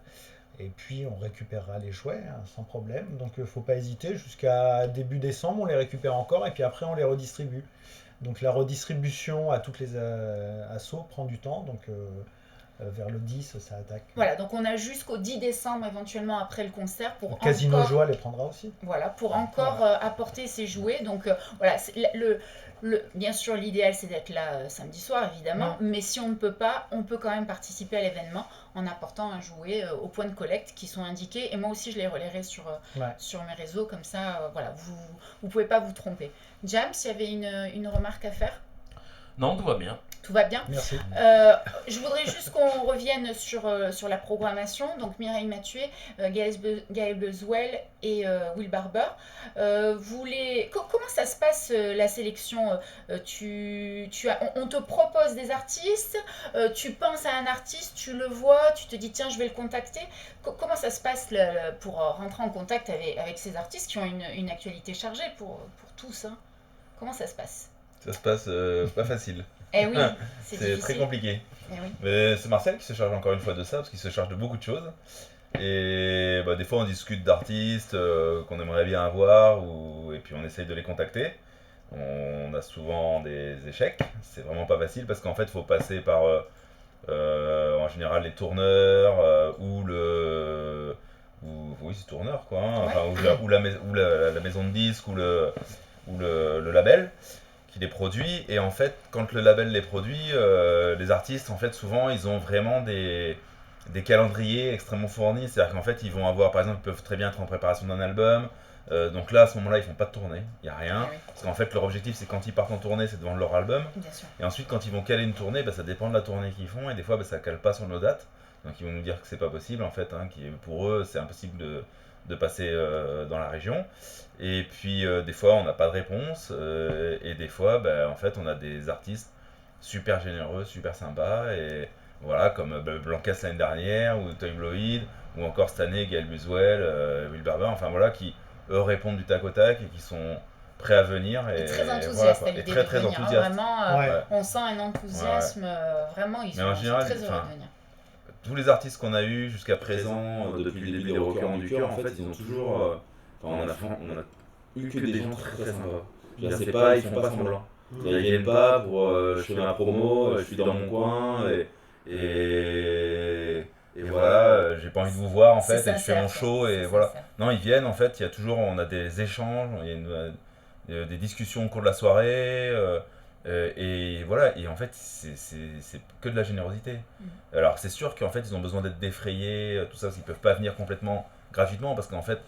Et puis, on récupérera les jouets sans problème. Donc, il ne faut pas hésiter. Jusqu'à début décembre, on les récupère encore. Et puis après, on les redistribue. Donc, la redistribution à toutes les assos prend du temps. Donc, vers le 10, ça attaque.
Voilà, donc on a jusqu'au 10 décembre éventuellement après le concert pour
Casino
encore...
Joie les prendra aussi.
Voilà, pour encore apporter ses jouets. Donc voilà, bien sûr, l'idéal c'est d'être là samedi soir, évidemment. Mais si on ne peut pas, on peut quand même participer à l'événement en apportant un jouet au point de collecte qui sont indiqués. Et moi aussi, je les relayerai sur mes réseaux. Comme ça, voilà, vous ne pouvez pas vous tromper. James, il y avait une remarque à faire?
Non, tout va bien.
Tout va bien.
Merci.
Je voudrais juste qu'on revienne sur la programmation. Donc Mireille Mathieu, Gaël Bezwell et Will Barber. Comment ça se passe la sélection? On te propose des artistes, tu penses à un artiste, tu le vois, tu te dis tiens je vais le contacter. Comment ça se passe pour rentrer en contact avec ces artistes qui ont une actualité chargée pour tous, hein? Comment ça se passe?
Ça se passe pas facile.
Eh oui, c'est
C'est
difficile.
très compliqué.
Eh oui.
Mais c'est Marcel qui se charge encore une fois de ça, parce qu'il se charge de beaucoup de choses. Et des fois, on discute d'artistes qu'on aimerait bien avoir, et puis on essaye de les contacter. On a souvent des échecs. C'est vraiment pas facile, parce qu'en fait, il faut passer par, en général, les tourneurs, oui, c'est tourneur, quoi. Hein. Enfin, ou la maison de disques, ou le label qui les produit. Et en fait, quand le label les produit, les artistes, en fait, souvent, ils ont vraiment des calendriers extrêmement fournis. C'est-à-dire qu'en fait, ils vont avoir, par exemple, ils peuvent très bien être en préparation d'un album. Donc là, à ce moment-là, ils font pas de tournée, il n'y a rien.
Oui.
Parce qu'en fait, leur objectif, c'est quand ils partent en tournée, c'est de vendre leur album.
Bien sûr.
Et ensuite, quand ils vont caler une tournée, ça dépend de la tournée qu'ils font. Et des fois, ça cale pas sur nos dates. Donc ils vont nous dire que c'est pas possible, en fait. Pour eux, c'est impossible de passer dans la région. Et puis des fois on n'a pas de réponse et des fois en fait on a des artistes super généreux, super sympas et voilà comme Blancas l'année dernière ou Toy Bloid ou encore cette année Gaël Buswell, Will Barber, enfin voilà qui eux répondent du tac au tac et qui sont prêts à venir et
très enthousiaste
voilà,
à l'idée
très
de
très
venir. Hein,
enthousiaste.
vraiment,
Ouais.
on sent un enthousiasme. Vraiment, ils
Mais en
sont
général,
très heureux
enfin,
de venir.
Tous les artistes qu'on a eu jusqu'à présent depuis le début des Rockers ont du cœur, en fait ils ont toujours on a eu que des gens très très sympas. Je veux dire, c'est pas, ils font pas semblant. Ils viennent pas pour je fais ma promo, je suis dans mon coin et voilà, j'ai pas envie de vous voir en
C'est
fait, et je fais
sincère,
mon
quoi.
show et
C'est
voilà.
sincère.
Non, ils viennent en fait, on a des échanges, il y a des discussions au cours de la soirée et voilà, et en fait c'est que de la générosité. Alors c'est sûr qu'en fait ils ont besoin d'être défrayés, tout ça, parce qu'ils peuvent pas venir complètement gratuitement parce qu'en fait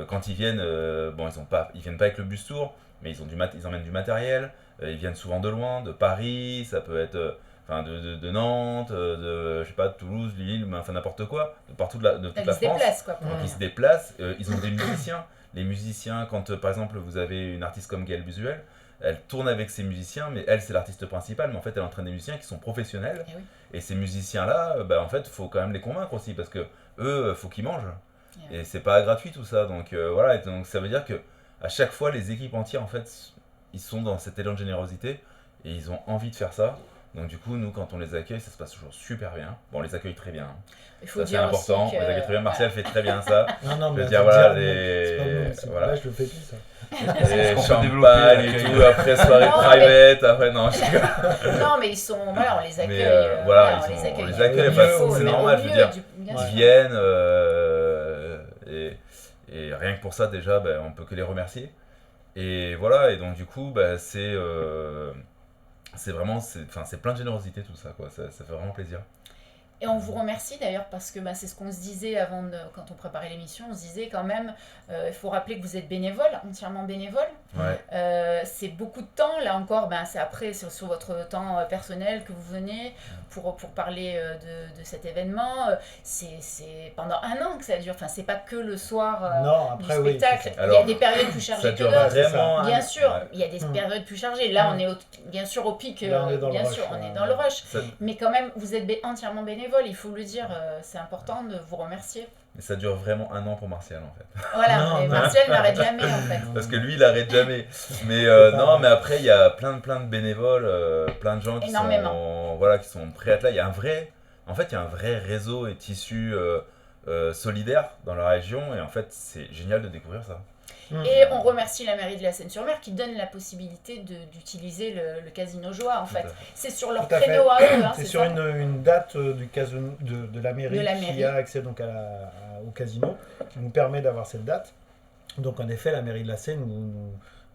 quand ils viennent, ils viennent pas avec le bus tour, mais ils emmènent du matériel. Ils viennent souvent de loin, de Paris, ça peut être, de Nantes, je sais pas, de Toulouse, Lille, enfin n'importe quoi, de partout de toute
Ils
la
se
France.
déplacent, quoi. pour
Donc ils
venir.
se déplacent. Ils ont des musiciens. Les musiciens, quand par exemple vous avez une artiste comme Gaël Buzuel, elle tourne avec ses musiciens, mais elle c'est l'artiste principale, mais en fait elle entraîne des musiciens qui sont professionnels.
Eh oui.
Et ces musiciens-là, en fait, faut quand même les convaincre aussi, parce que eux, faut qu'ils mangent. Et c'est pas gratuit tout ça. Donc voilà, et donc ça veut dire que à chaque fois, les équipes entières, en fait, ils sont dans cet élan de générosité et ils ont envie de faire ça. Donc du coup, nous, quand on les accueille, ça se passe toujours super bien. Bon, on les accueille très bien.
Il faut
Ça, c'est
dire
important.
aussi
On
que,
les accueille très bien. Martial fait très bien ça.
Non,
Je
mais
veux dire,
faut
voilà,
dire, c'est pas bon, c'est-
voilà.
là, je le fais plus, ça.
Les
qu'on peut
champagne
développer
et
l'accueil.
tout, après soirée
Non,
private, après non, je rigole.
Non, mais ils sont, voilà, on les accueille.
Mais voilà, on les accueille,
enfin,
c'est
mais
normal,
au
je veux
mieux
dire.
bien
Ils
sûr.
viennent et rien que pour ça déjà on peut que les remercier et voilà et donc du coup c'est vraiment c'est plein de générosité tout ça quoi, ça fait vraiment plaisir.
Et on vous remercie d'ailleurs parce que c'est ce qu'on se disait quand on préparait l'émission, on se disait quand même, il faut rappeler que vous êtes bénévole, entièrement bénévole.
Ouais.
C'est beaucoup de temps, là encore, c'est après sur votre temps personnel que vous venez pour parler de cet événement. C'est pendant un an que ça dure, enfin c'est pas que le soir
Non,
du
après, oui.
spectacle.
c'est ça.
Il y a des périodes plus chargées
Ça
que
dure
d'autres.
vraiment
Bien sûr,
ouais.
il y a des
Mm.
périodes plus chargées. Là,
Mm.
on est bien sûr au pic,
Là, on est dans le
bien
rush,
sûr, on
ouais.
est dans le rush.
Ça-
Mais quand même, vous êtes entièrement bénévole, il faut le dire, c'est important de vous remercier.
mais ça dure vraiment un an pour Martial en fait
Voilà,
Non,
mais
non.
Martial n'arrête jamais en fait.
parce que lui il arrête jamais mais
pas
non
vrai.
mais après il y a plein de bénévoles, plein de gens qui
Énormément.
qui sont prêts à être là. Il y a un vrai réseau et tissu solidaire dans la région et en fait c'est génial de découvrir ça.
Et on remercie la mairie de la Seine-sur-Mer qui donne la possibilité d'utiliser le Casino Joie en fait. C'est sur leur
Tout à fait.
créneau à eux,
C'est
c'est
sur
ça.
une date du de la mairie
De la
qui
mairie.
a accès donc au casino, qui nous permet d'avoir cette date. Donc en effet, la mairie de la Seine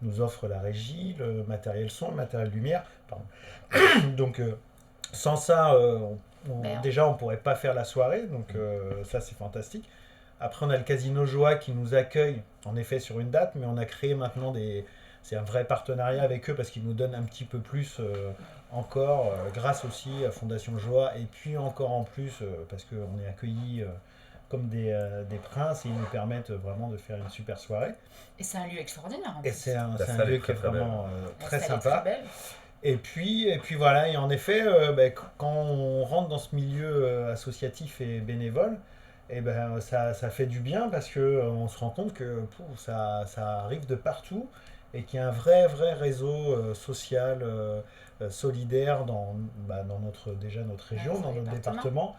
nous offre la régie, le matériel son, le matériel lumière. Pardon. Donc sans ça,
Merde.
déjà on pourrait pas faire la soirée, donc ça c'est fantastique. Après on a le Casino Joie qui nous accueille en effet sur une date, mais on a créé maintenant c'est un vrai partenariat avec eux parce qu'ils nous donnent un petit peu plus encore, grâce aussi à Fondation Joie, et puis encore en plus parce qu'on est accueillis comme des princes et ils nous permettent vraiment de faire une super soirée.
Et c'est un lieu extraordinaire en
Et
plus.
c'est un
La salle
lieu
est
qui est
très, très
vraiment
La
très
salle est
sympa.
très belle.
Et puis voilà, et en effet, quand on rentre dans ce milieu associatif et bénévole, et ça fait du bien parce que on se rend compte que ça arrive de partout et qu'il y a un vrai réseau social, solidaire dans notre région,
Ouais,
dans notre
département.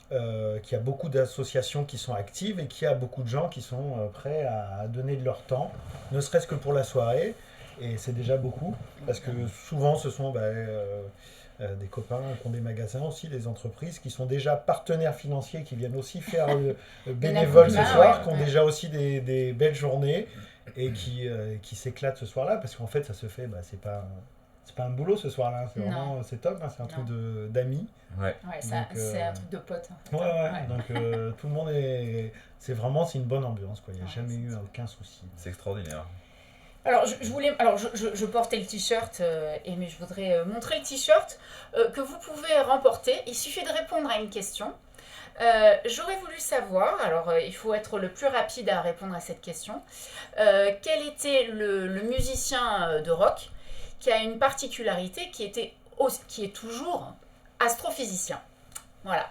département, qu'il y a beaucoup d'associations qui sont actives et qu'il y a beaucoup de gens qui sont prêts à donner de leur temps, ne serait-ce que pour la soirée. Et c'est déjà beaucoup, parce que souvent ce sont des copains qui ont des magasins aussi, des entreprises qui sont déjà partenaires financiers, qui viennent aussi faire le bénévole ce
Ah,
soir,
ouais,
qui ont
ouais.
déjà aussi des belles journées et qui s'éclatent ce soir-là, parce qu'en fait ça se fait, c'est pas un boulot ce soir-là, c'est
Non.
vraiment, c'est top, c'est un truc d'amis.
Ouais.
Ouais,
Donc,
c'est un truc de pote.
Ouais,
Ouais.
donc tout le monde c'est une bonne ambiance, quoi. Il n'y a
Ouais,
jamais
c'est
eu
ça.
aucun souci.
C'est extraordinaire.
Alors, je portais le t-shirt, mais je voudrais montrer le t-shirt que vous pouvez remporter. Il suffit de répondre à une question. J'aurais voulu savoir, alors il faut être le plus rapide à répondre à cette question, quel était le musicien de rock qui a une particularité qui est toujours astrophysicien. Voilà.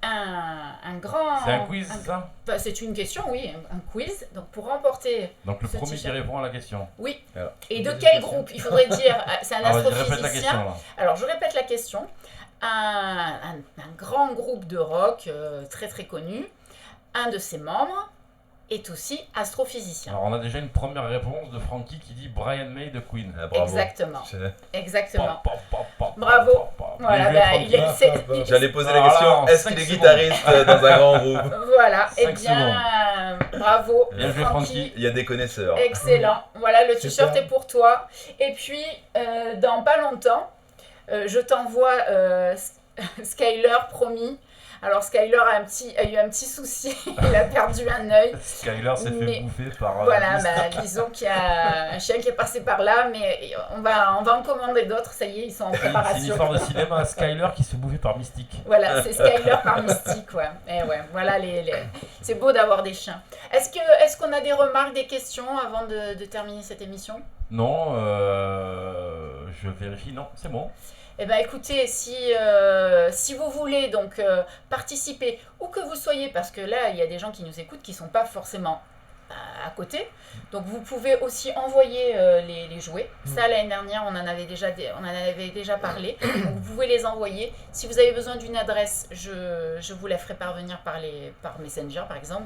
Un grand...
C'est un quiz, c'est ça?
C'est une question, oui, un quiz. Donc pour remporter...
Donc le
Ce
premier qui
t-shirt.
répond à la question.
Oui.
Alors,
Et de quel groupe? Il faudrait dire, c'est un
Ah, vas-y, répète la question
astrophysicien.
là.
Alors, je répète la question. Un grand groupe de rock très très connu, un de ses membres est aussi astrophysicien.
Alors on a déjà une première réponse de Frankie qui dit Brian May de Queen.
bravo.
Exactement.
Je-
Exactement.
Pop, pop, pop,
Bravo.
pop, pop.
Voilà,
Bien joué,
bah, il est-
Frankie.
c'est-
J'allais poser la
Alors là,
question,
en
est-ce
5
qu'il est
secondes.
guitariste dans un grand groupe?
Voilà, eh
5
bien, bravo.
Bien joué, Francky.
Il y a des connaisseurs.
Excellent. Voilà, le t-shirt
Super.
est pour toi. Et puis, dans pas longtemps, je t'envoie Skyler, promis. Alors, Skyler a eu un petit souci. Il a perdu un œil.
Skyler s'est
Mais-
fait bouffer par.
Voilà,
Beast.
disons qu'il y a un chien qui est passé par là, mais on va en commander d'autres. Ça y est, ils sont en
C'est une
préparation.
histoire de cinéma, Skyler qui se fait bouffer par Mystique.
Voilà, c'est Skyler par Mystique, ouais. Et ouais, voilà, c'est beau d'avoir des chiens. Est-ce qu'on a des remarques, des questions avant de terminer cette émission?
Non, je vérifie, non, c'est bon.
Eh ben écoutez, si vous voulez donc participer, où que vous soyez, parce que là, il y a des gens qui nous écoutent qui ne sont pas forcément à côté. Donc vous pouvez aussi envoyer les jouets. Ça, l'année dernière, on en avait déjà parlé. Donc vous pouvez les envoyer. Si vous avez besoin d'une adresse, je vous la ferai parvenir par Messenger, par exemple.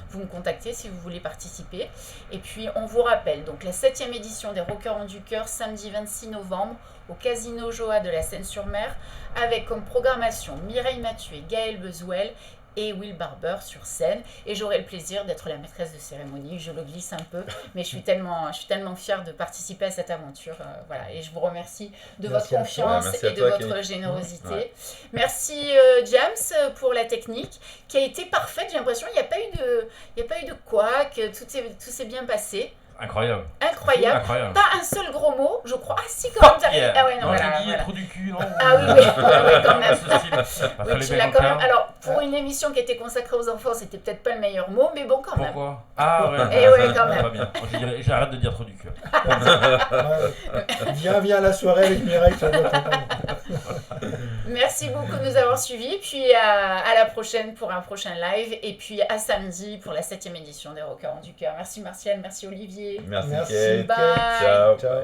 Vous me contactez si vous voulez participer. Et puis, on vous rappelle, donc la 7e édition des Rockers ont du cœur, samedi 26 novembre, au Casino Joa de la Seine-sur-Mer, avec comme programmation Mireille Mathieu et Gaël Bezuel et Will Barber sur scène. Et j'aurai le plaisir d'être la maîtresse de cérémonie. Je le glisse un peu, mais je suis tellement fière de participer à cette aventure. Voilà. Et je vous remercie de
Merci
votre
à toi.
confiance
Ouais,
et de
merci à toi,
votre
Kelly.
générosité.
Ouais.
Merci James pour la technique qui a été parfaite. J'ai l'impression qu'il n'y a pas eu de couac, tout s'est bien passé.
Incroyable.
Incroyable.
Incroyable.
Pas un seul gros mot, je crois. Ah si, quand même, t'arrives. Ah ouais, non,
Non,
voilà,
j'ai dit
voilà.
trou du cul, non
Ah oui, oui, oui, quand même.
Ce style.
Oui,
Fallait
tu
bien
l'as
le
quand même.
faire.
Alors, pour une émission qui était consacrée aux enfants, c'était peut-être pas le meilleur mot, mais bon, quand même.
Pourquoi? Ah ouais.
Eh ouais, quand même.
Pas bien. J'arrête de dire trou du cul.
Ouais. Viens à la soirée avec Mireille, ça doit t'entendre.
Merci beaucoup de nous avoir suivis. Puis à la prochaine pour un prochain live. Et puis à samedi pour la 7e édition des Rockers ont du cœur. Merci Martial, merci Olivier.
Merci,
Merci,
Kate.
Bye.
Ciao.
Ciao.